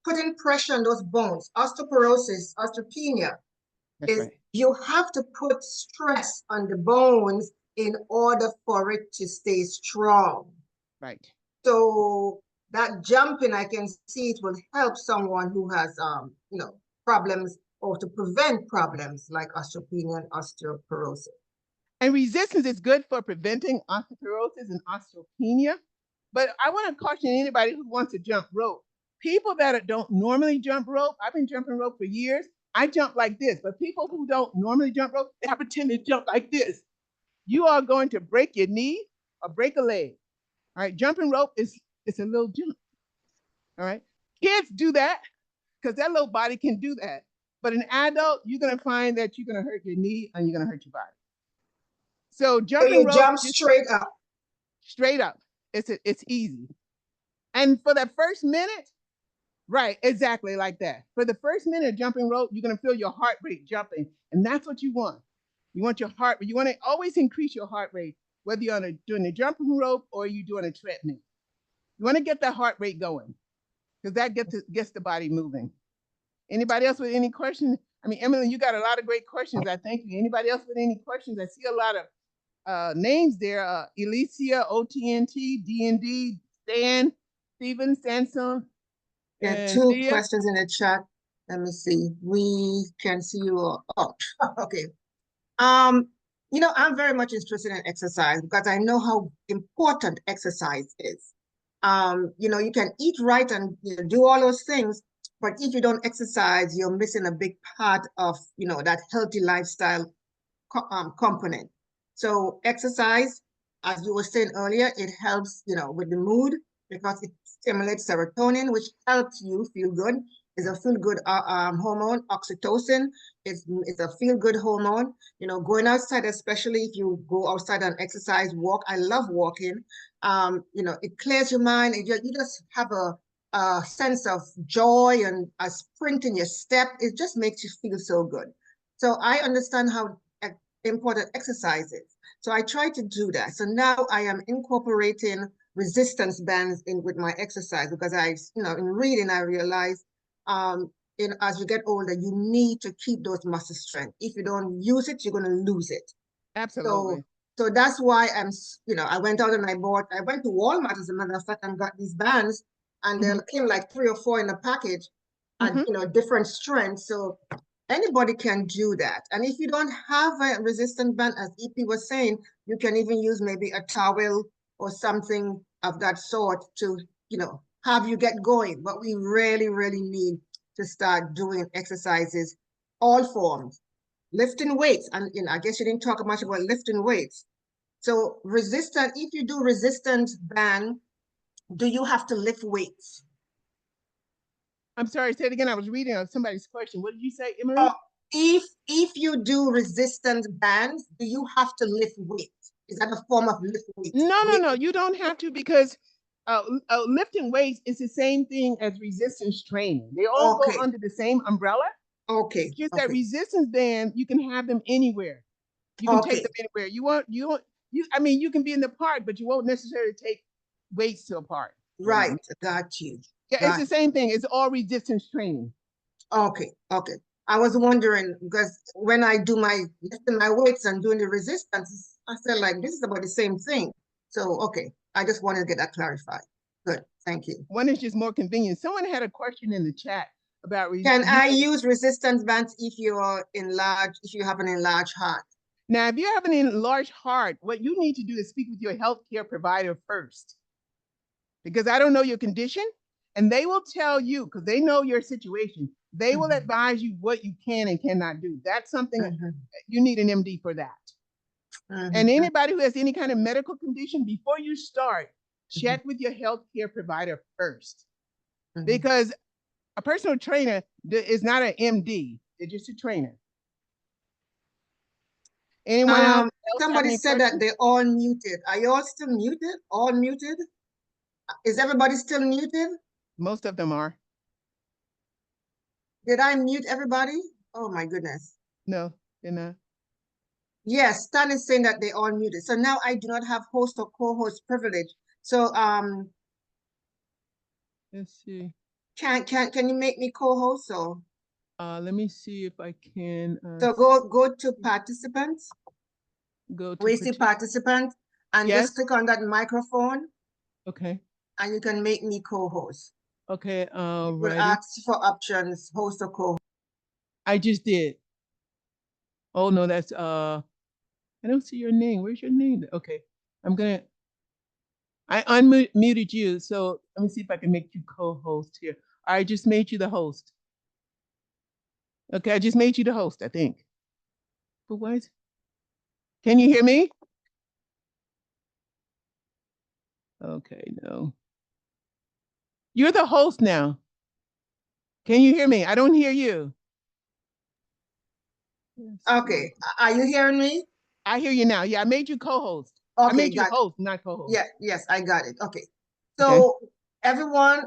putting pressure on those bones, osteoporosis, osteopenia, That's is right. you have to put stress on the bones in order for it to stay strong. Right. So that jumping, I can see it will help someone who has, problems, or to prevent problems like osteopenia and osteoporosis. And resistance is good for preventing osteoporosis and osteopenia. But I want to caution anybody who wants to jump rope. People that don't normally jump rope, I've been jumping rope for years. I jump like this, but people who don't normally jump rope, they pretend to jump like this. You are going to break your knee or break a leg. All right, jumping rope is it's a little jump. All right, kids do that because that little body can do that. But an adult, you're going to find that you're going to hurt your knee and you're going to hurt your body. So So jumping you rope, jump straight up. straight up. It's easy. And for that first minute, right, exactly like that. For the first minute of jumping rope, you're gonna feel your heart rate jumping, and that's what you want. You want your heart. You want to always increase your heart rate, whether you're doing the jumping rope or you're doing a treadmill. You want to get that heart rate going because that gets the body moving. Anybody else with any questions? I mean, Emily, you got a lot of great questions. I thank you. Anybody else with any questions? I see a lot of names there. Alicia, OTNT, DND, Stan, Stephen, Sanson. There are And two Thea. questions in the chat. Let me see. We can see you all. Oh, okay. I'm very much interested in exercise because I know how important exercise is. You can eat right and do all those things, but if you don't exercise, you're missing a big part of, that healthy lifestyle component. So exercise, as you were saying earlier, it helps, with the mood because it stimulates serotonin, which helps you feel good. It's a feel-good hormone. Oxytocin is a feel-good hormone. Going outside, especially if you go outside and exercise, walk. I love walking. It clears your mind. You just have a sense of joy and a sprint in your step. It just makes you feel so good. So I understand how important exercise is. So I try to do that. So now I am incorporating resistance bands with my exercise because in reading, I realized as you get older, you need to keep those muscle strength. If you don't use it, you're going to lose it. Absolutely. So that's why I went out and I went to Walmart, as a matter of fact, and got these bands, and there came like 3 or 4 in a package at, different strengths. So anybody can do that. And if you don't have a resistance band, as EP was saying, you can even use maybe a towel or something of that sort to, have you get going. But we really, really need to start doing exercises, all forms, lifting weights. And I guess you didn't talk much about lifting weights. So if you do resistance band, do you have to lift weights? I'm sorry, say it again. I was reading somebody's question. What did you say, Emily? If you do resistance bands, do you have to lift weights? Is that a form of lift weights? No. You don't have to because lifting weights is the same thing as resistance training. They all go under the same umbrella. Okay. Just that resistance band, you can have them anywhere. You can take them anywhere. You can be in the park, but you won't necessarily take weights to a park. Right. Got you. Yeah, it's the same thing. It's all resistance training. Okay. I was wondering because when I do lifting my weights and doing the resistance, I felt like this is about the same thing. So, okay. I just wanted to get that clarified. Good. Thank you. One is just more convenient. Someone had a question in the chat about can I use resistance bands if you have an enlarged heart? Now, if you have an enlarged heart, what you need to do is speak with your healthcare provider first. Because I don't know your condition, and they will tell you, because they know your situation, they will advise you what you can and cannot do. That's something you need an MD for that. And anybody who has any kind of medical condition, before you start, check with your healthcare provider first. Because a personal trainer is not an MD, they're just a trainer. Anyone else? Somebody said that they're all muted. Are you all still muted? All muted? Is everybody still muted? Most of them are. Did I mute everybody? Oh my goodness. No, they're not. Yes, Stan is saying that they're all muted. So now I do not have host or co-host privilege. So let's see. Can you make me co-host? So let me see if I can. So go to participants. Go to we see participants and just click on that microphone. Okay. and you can make me co-host. Okay, We'll righty. ask for options, host or co-host. I just did. Oh no, that's I don't see your name. Where's your name? Okay. I unmuted you, so let me see if I can make you co-host here. I just made you the host. Okay, I just made you the host, I think. But what? Can you hear me? Okay, no. You're the host now. Can you hear me? I don't hear you. Okay, are you hearing me? I hear you now. Yeah, I made you co-host. I Okay, made you got it. host, not co-host. Yeah, yes, I got it. Okay. Okay. So everyone,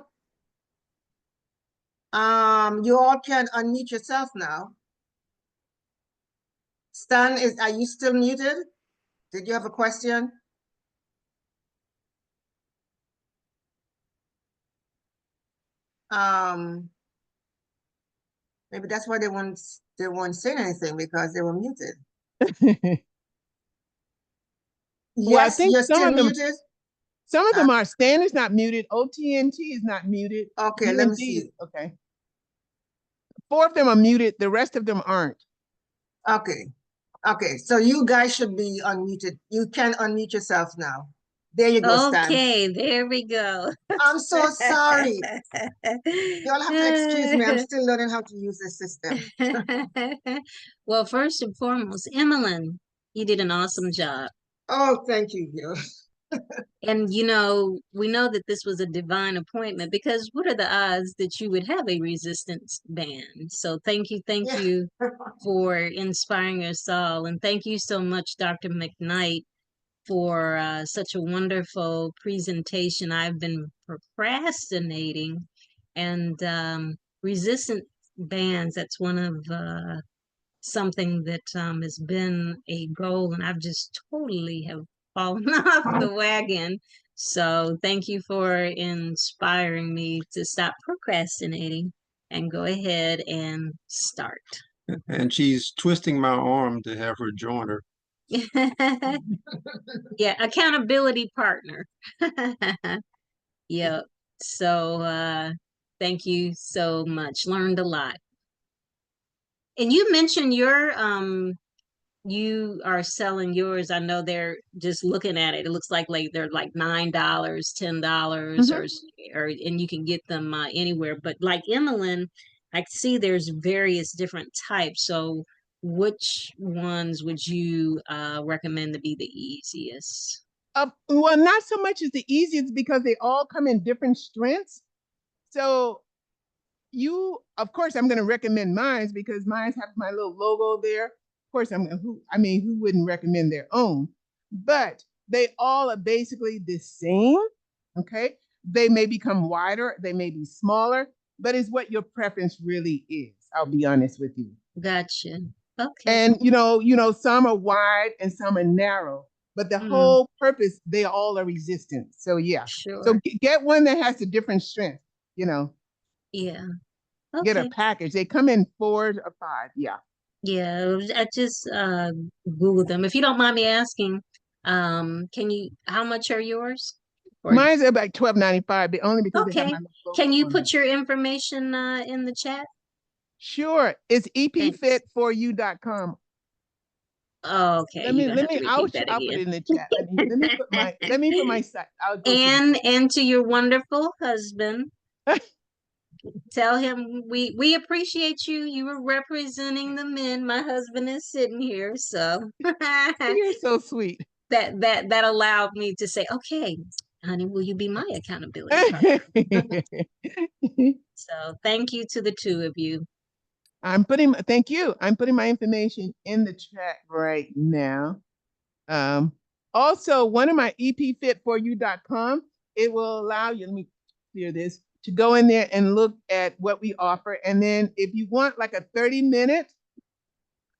you all can unmute yourself now. Stan, are you still muted? Did you have a question? Maybe that's why they weren't saying anything, because they were muted. Well, I Yes, think you're still muted. some of them are. Stan is not muted. OTNT is not muted. Okay, let me UNT see. okay. 4 of them are muted. The rest of them aren't. Okay. Okay, so you guys should be unmuted. You can unmute yourself now. There you go, Stan. Okay, there we go. I'm so sorry. You'll have to excuse me. I'm still learning how to use this system. Well, first and foremost, Emmeline, you did an awesome job. Oh, thank you, Gil. And we know that this was a divine appointment, because what are the odds that you would have a resistance band? So thank you Yeah. for inspiring us all. And thank you so much, Dr. McKnight, for such a wonderful presentation. I've been procrastinating, and resistant bands, that's one of something that has been a goal, and I've just totally have fallen off the wagon. So thank you for inspiring me to stop procrastinating and go ahead and start. And she's twisting my arm to have her join her. Yeah, accountability partner. Yep. So thank you so much. Learned a lot. And you mentioned you are selling yours. I know they're just looking at it. It looks like they're like $9, $10, or and you can get them anywhere. But like Emmeline, I see there's various different types. So which ones would you recommend to be the easiest? Well, not so much as the easiest, because they all come in different strengths. So of course, I'm going to recommend mine, because mine have my little logo there. Of course, who wouldn't recommend their own? But they all are basically the same. Okay. They may become wider, they may be smaller, but it's what your preference really is. I'll be honest with you. Gotcha. Okay. And some are wide and some are narrow, but the whole purpose, they all are resistant. So yeah. Sure. So get one that has a different strength. Yeah. Okay. Get a package. They come in 4 or 5. Yeah. Yeah, I just Googled them. If you don't mind me asking, how much are yours? Mine's about $12.95, but only because they have Okay. my logo Can you on put it. your information in the chat? Sure. It's Thanks. epfit4u.com. Okay, Let me you're gonna have to I'll repeat that put it again. in the chat. Let me put my site. I'll go And to your wonderful husband, tell him we appreciate you. You were representing the men. My husband is sitting here, so You're so sweet. that allowed me to say, okay, honey, will you be my accountability partner? So thank you to the two of you. Thank you. I'm putting my information in the chat right now. Also, one of my epfit4u.com, it will allow you, let me clear this, to go in there and look at what we offer. And then if you want like a 30-minute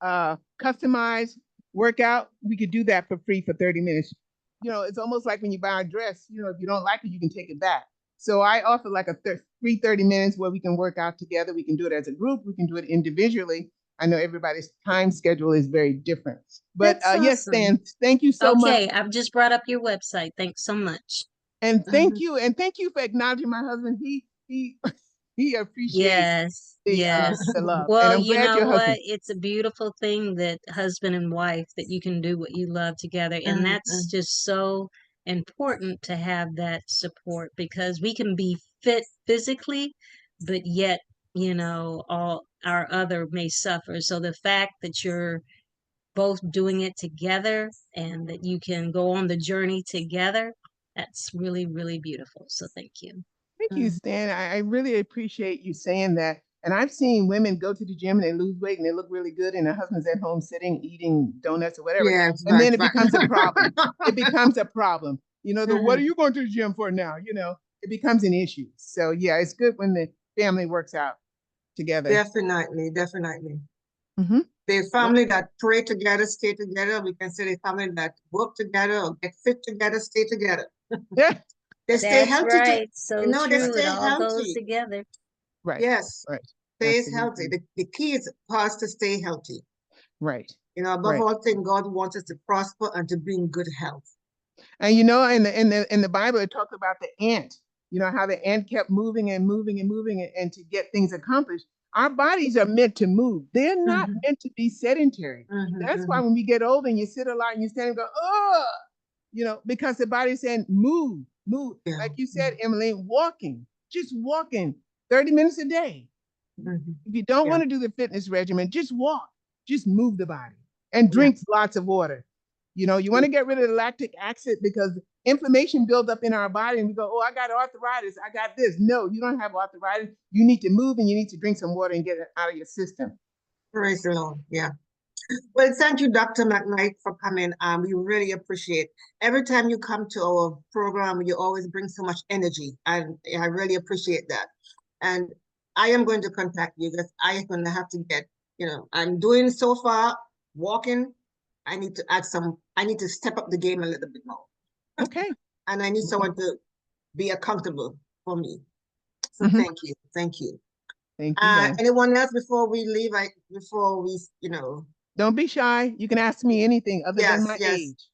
customized workout, we could do that for free for 30 minutes. It's almost like when you buy a dress, if you don't like it, you can take it back. So I offer like a free 30 minutes where we can work out together. We can do it as a group. We can do it individually. I know everybody's time schedule is very different. But That's yes, awesome. Stan, thank you so much. Okay, I've just brought up your website. Thanks so much. And Mhm. thank you for acknowledging my husband. He he appreciates Yes, yes. the love. And Well, I'm you glad know your what? husband. It's a beautiful thing that husband and wife that you can do what you love together. And that's Mhm. just so important to have that support because we can be fit physically, but yet, all our other may suffer. So the fact that you're both doing it together and that you can go on the journey together, that's really, really beautiful. So thank you. Thank you, Mhm. Stan. I really appreciate you saying that. And I've seen women go to the gym and they lose weight and they look really good, and their husband's at home sitting, eating donuts or whatever. Yes, And right, then it right. becomes a problem. It becomes a problem. What are Mhm. you going to the gym for now? It becomes an issue. So yeah, it's good when the family works out together. Definitely, definitely. Hmm. The Yeah. family that pray together, stay together. We can say the family that work together or get fit together, stay together. Yeah. They stay That's healthy too. right. So They Right. true. It stay all goes healthy. together. Right. Yes, Right. stays healthy. Absolutely. The key is for us to stay healthy. Right. Above Right. all things, God wants us to prosper and to be in good health. And in the Bible, it talks about the ant. How the ant kept moving and moving and moving and to get things accomplished. Our bodies are meant to move. They're not Mhm, meant to be sedentary. mhm, That's why mhm. when we get older and you sit a lot and you stand and go, oh, because the body's saying move, move. Yeah. Like you said, Emily, walking, just walking 30 minutes a day. Mhm. If you don't Yeah. want to do the fitness regimen, just walk, just move the body and Yeah. drink lots of water. You want to get rid of the lactic acid because inflammation builds up in our body and we go, oh, I got arthritis. I got this. No, you don't have arthritis. You need to move and you need to drink some water and get it out of your system. Praise the Lord. Yeah. Well, thank you, Dr. McKnight, for coming. We really appreciate every time you come to our program, you always bring so much energy, and I really appreciate that. And I am going to contact you because I am going to have to get, I'm doing so far walking. I need to I need to step up the game a little bit more. Okay. And I need Okay. someone to be accountable for me. So Mhm. thank you. Thank you. Thank you, guys. Anyone else before we leave? Don't be shy. You can ask me anything other than Yes, my yes. age.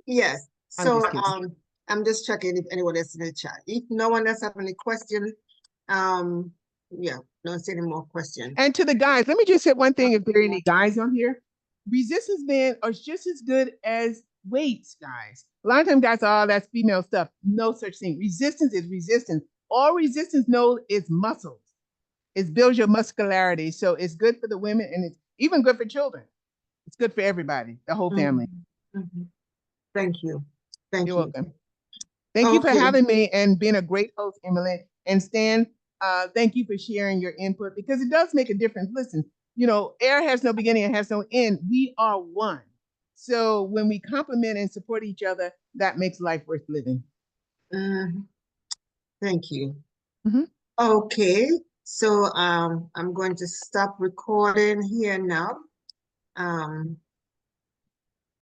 Yes. I'm So just kidding. I'm just checking if anyone else in the chat. If no one else have any question, um, yeah, don't see any more questions. And to the guys, let me just say one thing if there are any guys on here. Resistance bands are just as good as weights, guys. A lot of times guys are, oh, that's female stuff. No such thing. Resistance is resistance. All resistance knows is muscles. It builds your muscularity. So it's good for the women and it's even good for children. It's good for everybody, the whole family. Mhm, mhm. Thank you. Thank You're you. welcome. Thank you for Okay. having me and being a great host, Emily. And Stan, thank you for sharing your input because it does make a difference. Listen, air has no beginning and has no end. We are one. So when we complement and support each other, that makes life worth living. Mhm. Thank you. Mhm. Okay. So I'm going to stop recording here now.